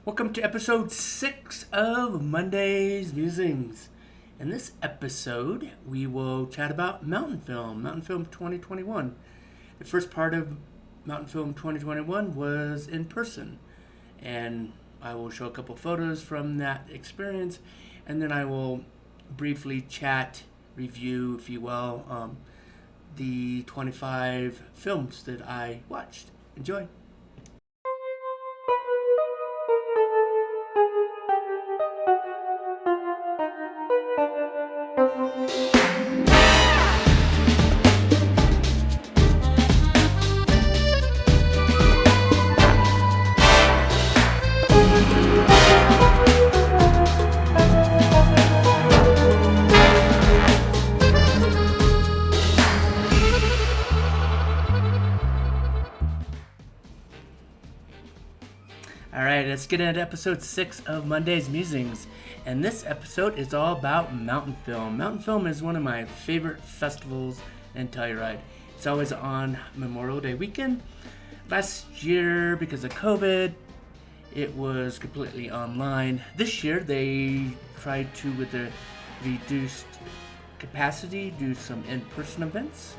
Welcome to episode 6 of Monday's Musings. In this episode, we will chat about Mountain Film 2021. The first part of Mountain Film 2021 was in person, and I will show a couple photos from that experience, and then I will briefly review, if you will, the 25 films that I watched. Enjoy. Alright, let's get into episode 6 of Monday's Musings. And this episode is all about Mountain Film. Mountain Film is one of my favorite festivals in Telluride. It's always on Memorial Day weekend. Last year, because of COVID, it was completely online. This year, they tried to, with the reduced capacity, do some in-person events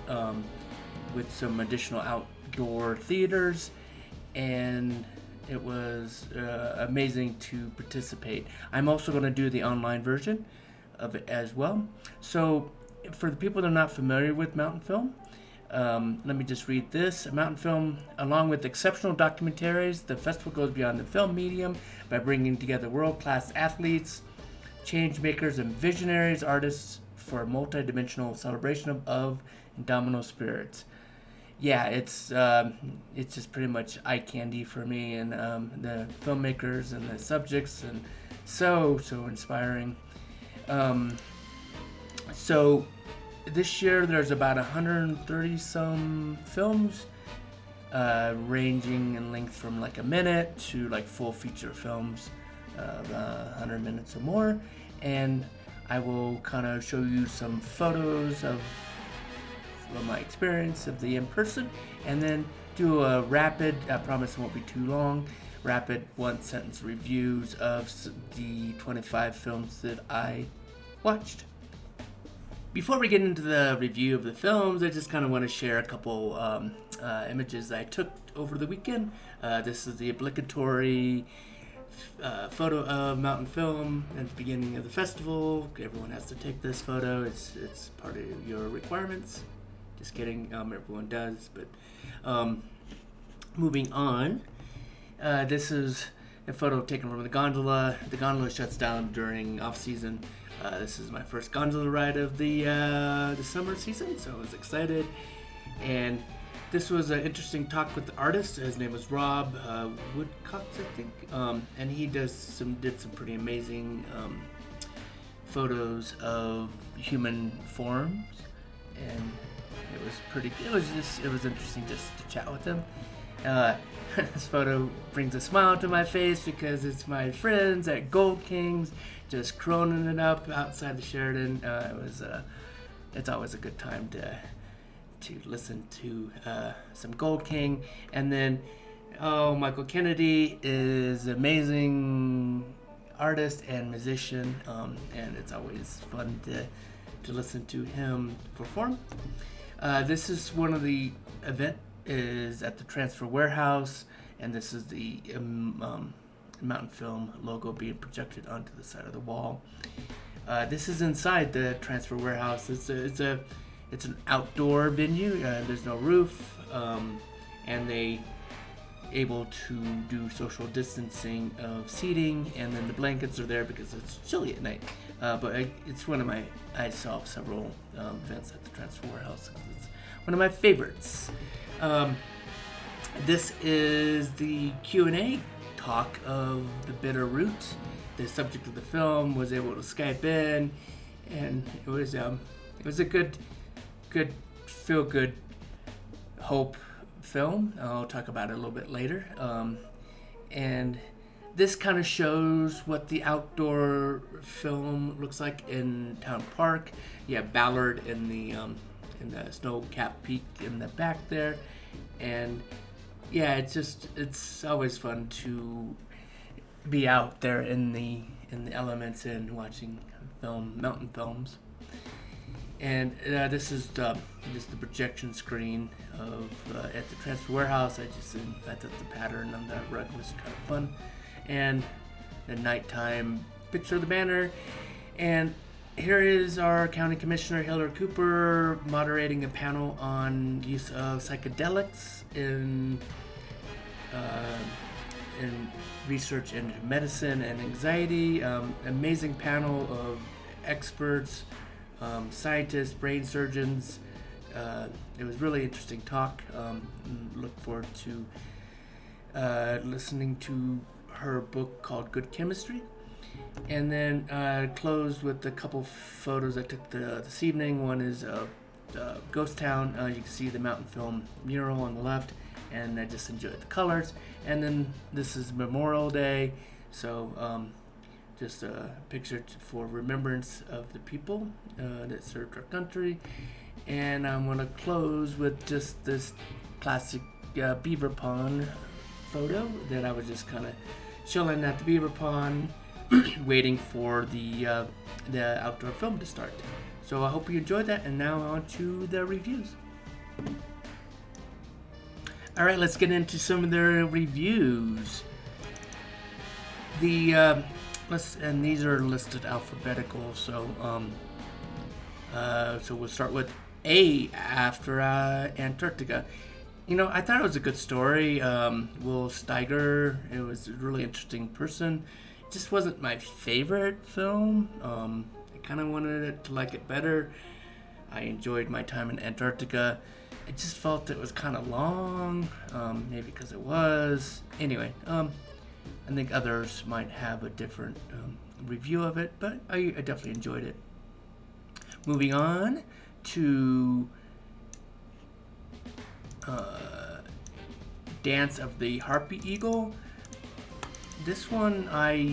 with some additional outdoor theaters, and it was amazing to participate. I'm also going to do the online version of it as well. So, for the people that are not familiar with Mountain Film, let me just read this. Mountain Film, along with exceptional documentaries, the festival goes beyond the film medium by bringing together world-class athletes, change makers, and visionaries, artists for a multi-dimensional celebration of indomitable spirits. Yeah, it's just pretty much eye candy for me, and the filmmakers and the subjects, and so inspiring. So this year there's about 130 some films, ranging in length from like a minute to like full feature films, 100 minutes or more, and I will kind of show you some photos of my experience of the in-person, and then do a rapid, I promise it won't be too long, rapid one-sentence reviews of the 25 films that I watched. Before we get into the review of the films, I just kind of want to share a couple images that I took over the weekend. This is the obligatory photo of Mountain Film at the beginning of the festival. Everyone has to take this photo. It's part of your requirements. Just kidding, everyone does, but moving on. This is a photo taken from the gondola. The gondola shuts down during off-season. This is my first gondola ride of the summer season, so I was excited. And this was an interesting talk with the artist. His name was Rob Woodcox, I think, and he did some pretty amazing photos of human forms, and it was interesting just to chat with him. This photo brings a smile to my face because it's my friends at Gold Kings just croning it up outside the Sheridan. It's always a good time to listen to some Gold King. And then Michael Kennedy is an amazing artist and musician, and it's always fun to listen to him perform. This is one of the event is at the Transfer Warehouse, and this is the Mountain Film logo being projected onto the side of the wall. This is inside the Transfer Warehouse. It's an outdoor venue. There's no roof, and they able to do social distancing of seating, and then the blankets are there because it's chilly at night. But it's I saw several events at the Transfer Warehouse. It's one of my favorites. This is the Q&A talk of the Bitterroot. The subject of the film was able to Skype in, and it was a good feel-good hope film. I'll talk about it a little bit later. And this kind of shows what the outdoor film looks like in Town Park. You have Ballard in the snow-capped peak in the back there, and yeah, it's always fun to be out there in the elements and watching mountain films. And this is just the projection screen of at the transfer warehouse. I thought the pattern on the rug was kind of fun, and the nighttime picture of the banner. And here is our county commissioner Hillary Cooper moderating a panel on use of psychedelics in research into medicine and anxiety. Amazing panel of experts, scientists, brain surgeons. It was really interesting talk. Look forward to listening to her book called Good Chemistry. And then close with a couple photos I took this evening. One is Ghost Town. You can see the mountain film mural on the left, and I just enjoyed the colors. And then this is Memorial Day, so just a picture for remembrance of the people that served our country. And I'm going to close with just this classic beaver pond photo that I was just kind of chilling at the beaver pond waiting for the outdoor film to start. So I hope you enjoyed that, and now on to the reviews. Alright, let's get into some of their reviews. And these are listed alphabetical, so we'll start with A, After Antarctica. You know, I thought it was a good story. Will Steiger, it was a really interesting person. It just wasn't my favorite film. I kind of wanted it to like it better. I enjoyed my time in Antarctica. I just felt it was kind of long, maybe because it was. Anyway, I think others might have a different review of it, but I definitely enjoyed it. Moving on to Dance of the Harpy Eagle. This one, as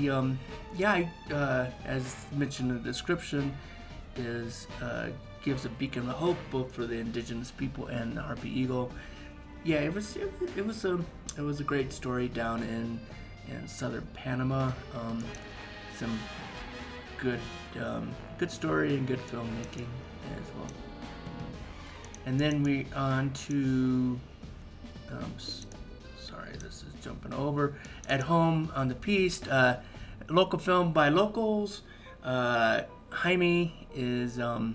mentioned in the description, gives a beacon of hope both for the indigenous people and the Harpy Eagle. Yeah, it was a great story down in southern Panama. Some good story and good filmmaking as well. And then we on to this is jumping over. At Home on the Piste, local film by locals. Jaime is a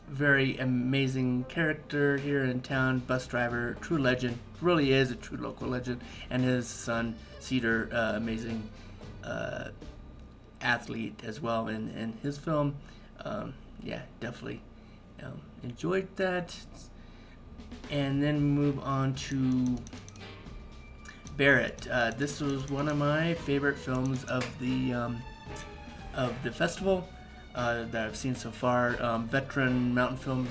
very amazing character here in town. Bus driver, true legend, really is a true local legend. And his son Cedar, amazing athlete as well in his film. Definitely enjoyed that. And then move on to Barrett. This was one of my favorite films of the festival that I've seen so far. Veteran mountain film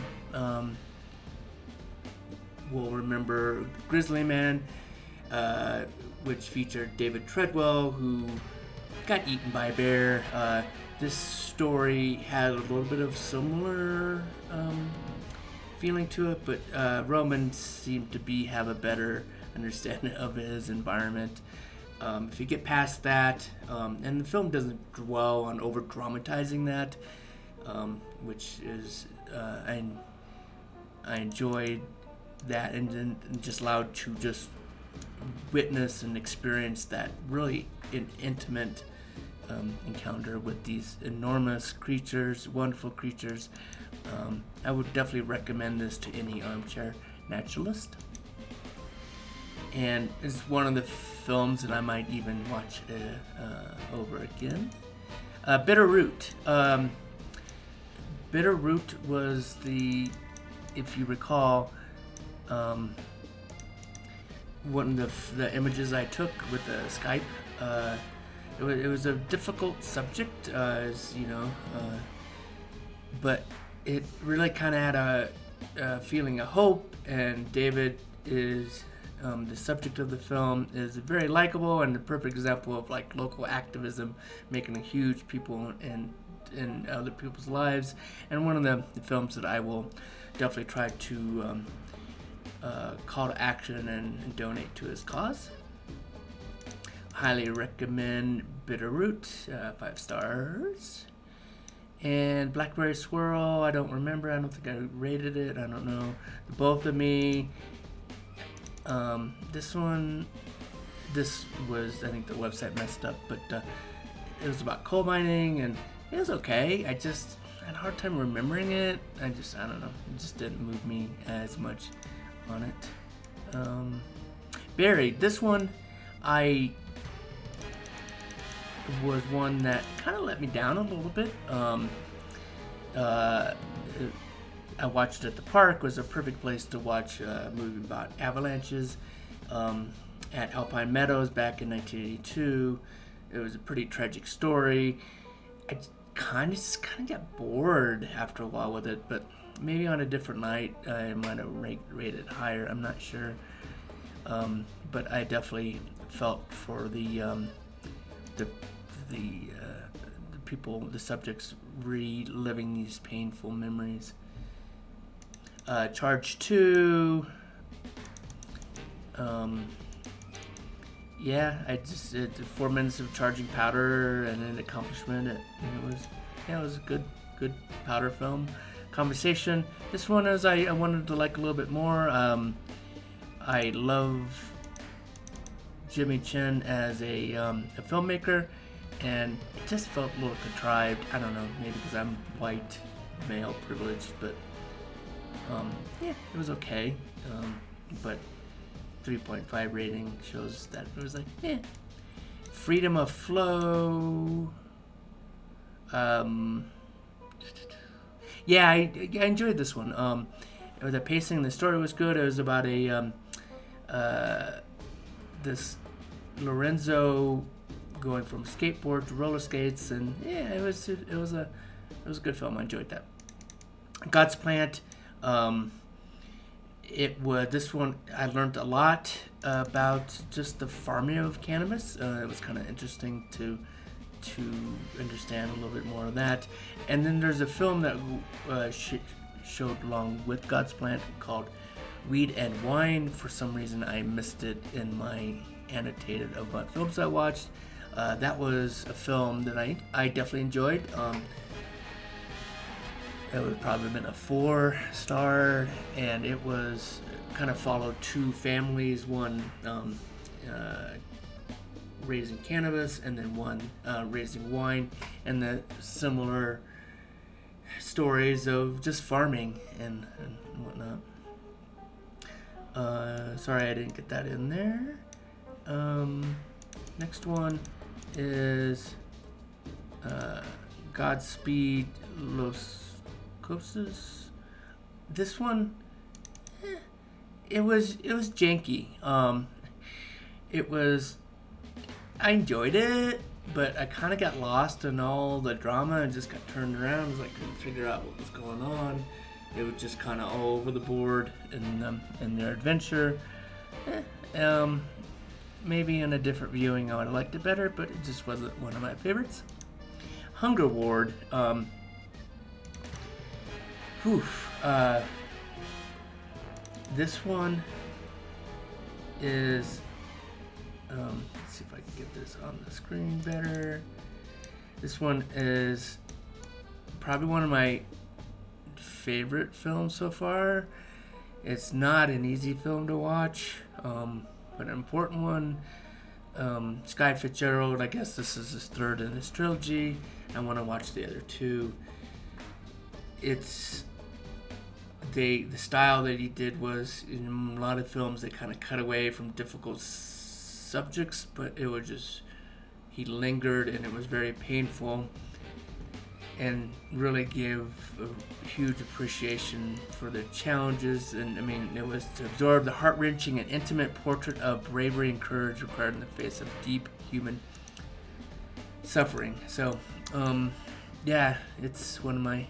will remember Grizzly Man, which featured David Treadwell, who got eaten by a bear. This story had a little bit of similar feeling to it, but Roman seemed to have a better understanding of his environment. If you get past that, and the film doesn't dwell on over dramatizing that, which is I enjoyed that, and just allowed to just witness and experience that really intimate encounter with these enormous creatures, wonderful creatures. I would definitely recommend this to any armchair naturalist. And it's one of the films that I might even watch over again. Bitterroot. Bitterroot was if you recall, one of the images I took with the Skype. It was a difficult subject, as you know, but it really kind of had a feeling of hope. And David is the subject of the film, is very likable and a perfect example of like local activism making a huge people in other people's lives. And one of the films that I will definitely try to call to action and donate to his cause. highly recommend Bitterroot, 5 stars. And Blackberry Swirl, I don't remember. I don't think I rated it. I don't know. Both of me. This was, I think the website messed up, but it was about coal mining, and it was okay. I just had a hard time remembering it. I don't know. It just didn't move me as much on it. Buried. This one, was one that kind of let me down a little bit. I watched it at the park. It was a perfect place to watch a movie about avalanches at Alpine Meadows back in 1982. It was a pretty tragic story. I kind of got bored after a while with it, but maybe on a different night I might have rated it higher. I'm not sure. But I definitely felt for the people, the subjects reliving these painful memories. Charge 2. I just did 4 minutes of charging powder and an accomplishment. It was a good powder film. Conversation. This one is I wanted to like a little bit more. I love Jimmy Chin as a filmmaker, and it just felt a little contrived. I don't know, maybe because I'm white, male privileged, but it was okay. But 3.5 rating shows that it was like, Freedom of Flow. I enjoyed this one. The pacing, the story was good. It was about this Lorenzo going from skateboard to roller skates, and it was a good film. I enjoyed that. God's Plant. This one I learned a lot about just the farming of cannabis. It was kind of interesting to understand a little bit more of that. And then there's a film that showed along with God's Plant called Weed and Wine. For some reason I missed it in my annotated of my films I watched. That was a film that I definitely enjoyed. It would probably been a 4-star, and it was kind of followed 2 families, one raising cannabis and then one raising wine, and the similar stories of just farming and whatnot. Sorry I didn't get that in there. Next one is Godspeed, Los Cosas. This one, it was janky. I enjoyed it, but I kind of got lost in all the drama and just got turned around. I was like, couldn't figure out what was going on. It was just kind of all over the board in their adventure. Maybe in a different viewing I would have liked it better, but it just wasn't one of my favorites. Hunger Ward. This one is, let's see if I can get this on the screen better. This one is probably one of my favorite films so far. It's not an easy film to watch, but an important one. Sky Fitzgerald, I guess this is his 3rd in his trilogy. I want to watch the other 2. It's the style that he did was, in a lot of films they kind of cut away from difficult subjects, but it was just, he lingered, and it was very painful, and really gave a huge appreciation for the challenges. And I mean, it was to absorb the heart-wrenching and intimate portrait of bravery and courage required in the face of deep human suffering. So it's one of my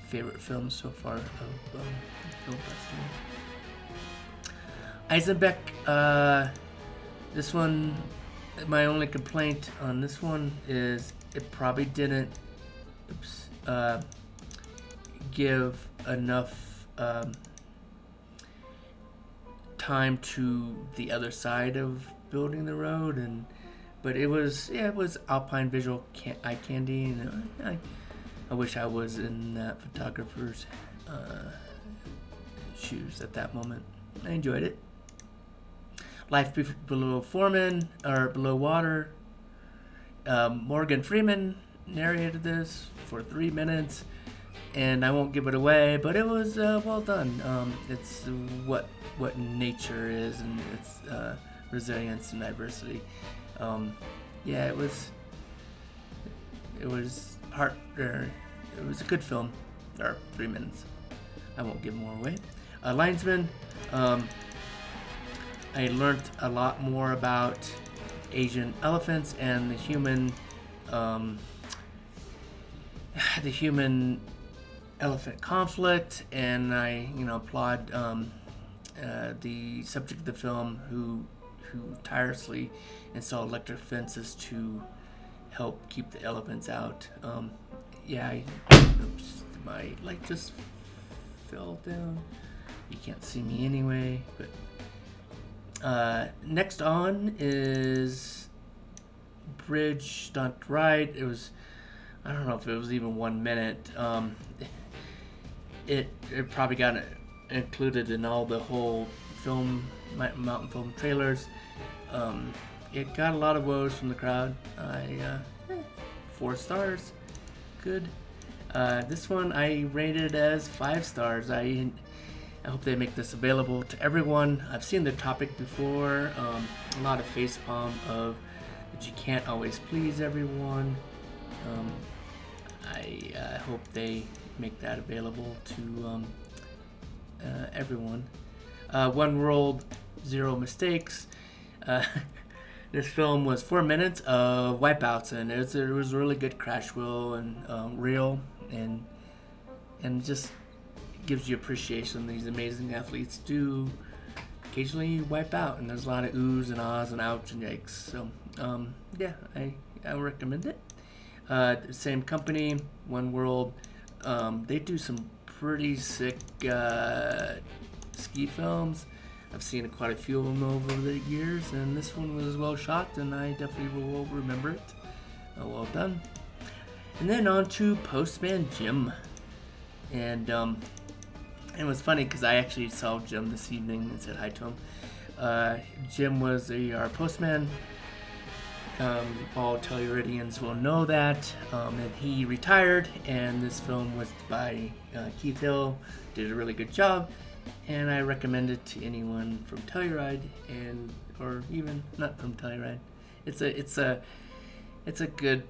favorite films so far of film festival. Eisenbeck, this one, my only complaint on this one is it probably didn't give enough time to the other side of building the road, but it was Alpine visual eye candy, and I wish I was in that photographer's shoes at that moment. I enjoyed it. Life Below Foreman, or Below Water. Morgan Freeman narrated this for 3 minutes, and I won't give it away, but it was well done. It's what nature is, and its resilience and diversity. It was it was a good film. Or 3 minutes. I won't give more away. Linesman. I learned a lot more about Asian elephants and the human elephant conflict, and I applaud the subject of the film who tirelessly installed electric fences to help keep the elephants out. My light just fell down. You can't see me anyway, but next on is Bridge Stunt Ride. It was, I don't know if it was even 1 minute. It probably got included in all the whole mountain film trailers. It got a lot of woes from the crowd. 4 stars. Good. This one I rated as 5 stars. I hope they make this available to everyone. I've seen the topic before. A lot of facepalm of that you can't always please everyone. I hope they make that available to everyone. One World, Zero Mistakes. This film was 4 minutes of wipeouts, and it was a really good crash wheel and reel, and just gives you appreciation. These amazing athletes do occasionally wipe out, and there's a lot of oohs and ahs and ouch and yikes. So I recommend it. Same company, One World. They do some pretty sick ski films. I've seen quite a few of them over the years, and this one was well shot, and I definitely will remember it. Well done. And then on to Postman Jim. And it was funny because I actually saw Jim this evening and said hi to him. Jim was our postman. All Telluridians will know that. And he retired, and this film was by Keith Hill. Did a really good job, and I recommend it to anyone from Telluride, or even not from Telluride. It's a good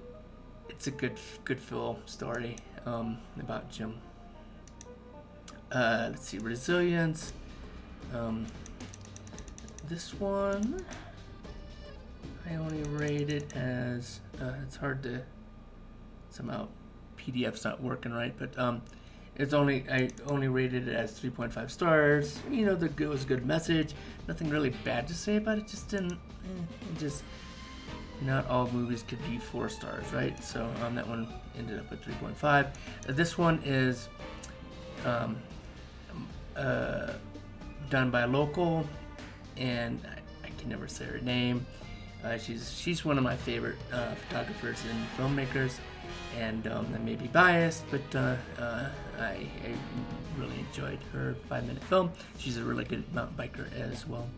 film story about Jim. Let's see, Resilience. This one I only rated as it's hard to, somehow PDF's not working right, but I only rated it as 3.5 stars. It was a good message. Nothing really bad to say about it. Just didn't. Not all movies could be 4 stars, right? So that one ended up at 3.5. This one is done by a local, and I can never say her name. She's one of my favorite photographers and filmmakers, and I may be biased, but I really enjoyed her 5-minute film. She's a really good mountain biker as well.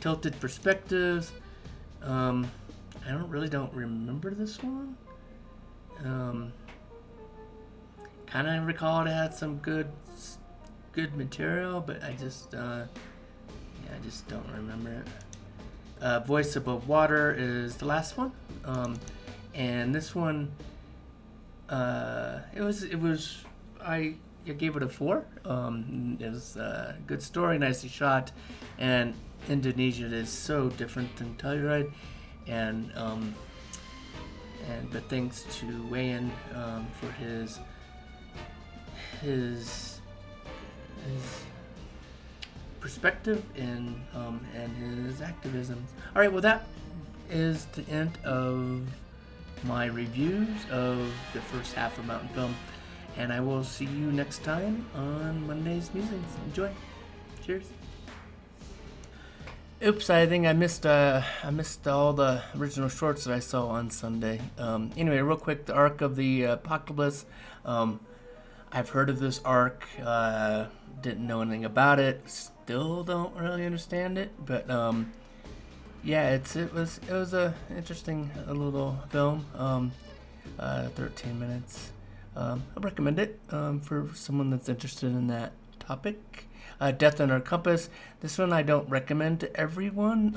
Tilted Perspectives. I don't remember this one. Kind of recall it had some good material, but I just don't remember it. Voice Above Water is the last one, and this one, I gave it a 4. It was a good story, nicely shot, and Indonesia is so different than Telluride, but thanks to Wayne for his perspective and his activism. All right, well, that is the end of my reviews of the first half of Mountain Film, and I will see you next time on Monday's Musings. Enjoy. Cheers. Oops, I think I missed all the original shorts that I saw on Sunday. Anyway, real quick, the Arc of the Apocalypse. I've heard of this arc, didn't know anything about it, still don't really understand it, but yeah, it was a interesting little film. 13 minutes. I recommend it for someone that's interested in that topic. Death Under Compass. This one I don't recommend to everyone.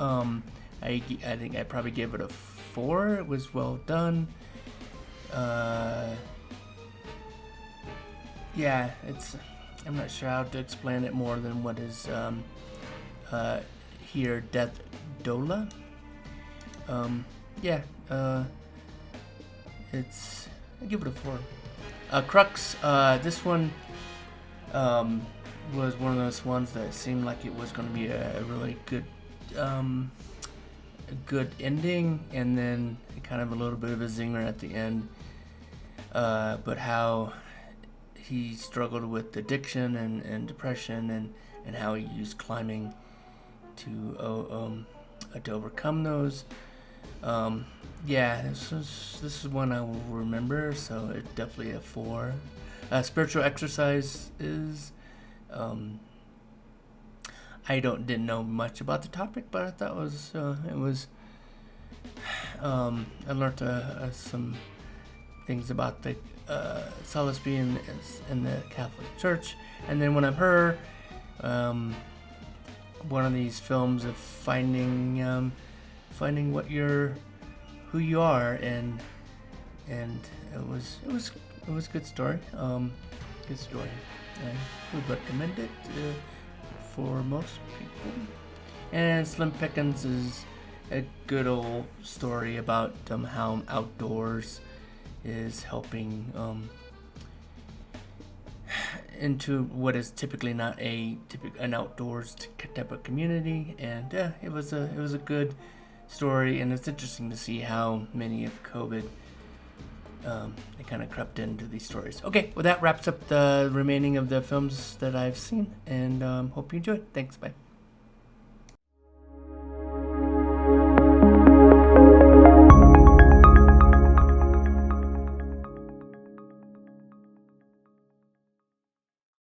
I think I probably gave it a 4. It was well done. Yeah, I'm not sure how to explain it more than what is here. Death Dola. Yeah. I give it a 4. Crux. This one was one of those ones that seemed like it was going to be a really good, a good ending, and then kind of a little bit of a zinger at the end. But how he struggled with addiction and depression, and how he used climbing to overcome those. Yeah, this is one I will remember, so it's definitely a 4. Spiritual Exercise is. I didn't know much about the topic, but I thought it was. I learned some things about the Salisbury in the Catholic Church, and then when I'm her, one of these films of finding who you are, and it was a good story. Good story. I would recommend it for most people. And Slim Pickens is a good old story about how outdoors is helping into what is typically not an outdoors type of community, and it was a good story, and it's interesting to see how many of COVID they kind of crept into these stories. Okay, well that wraps up the remaining of the films that I've seen, and hope you enjoyed. Thanks, bye.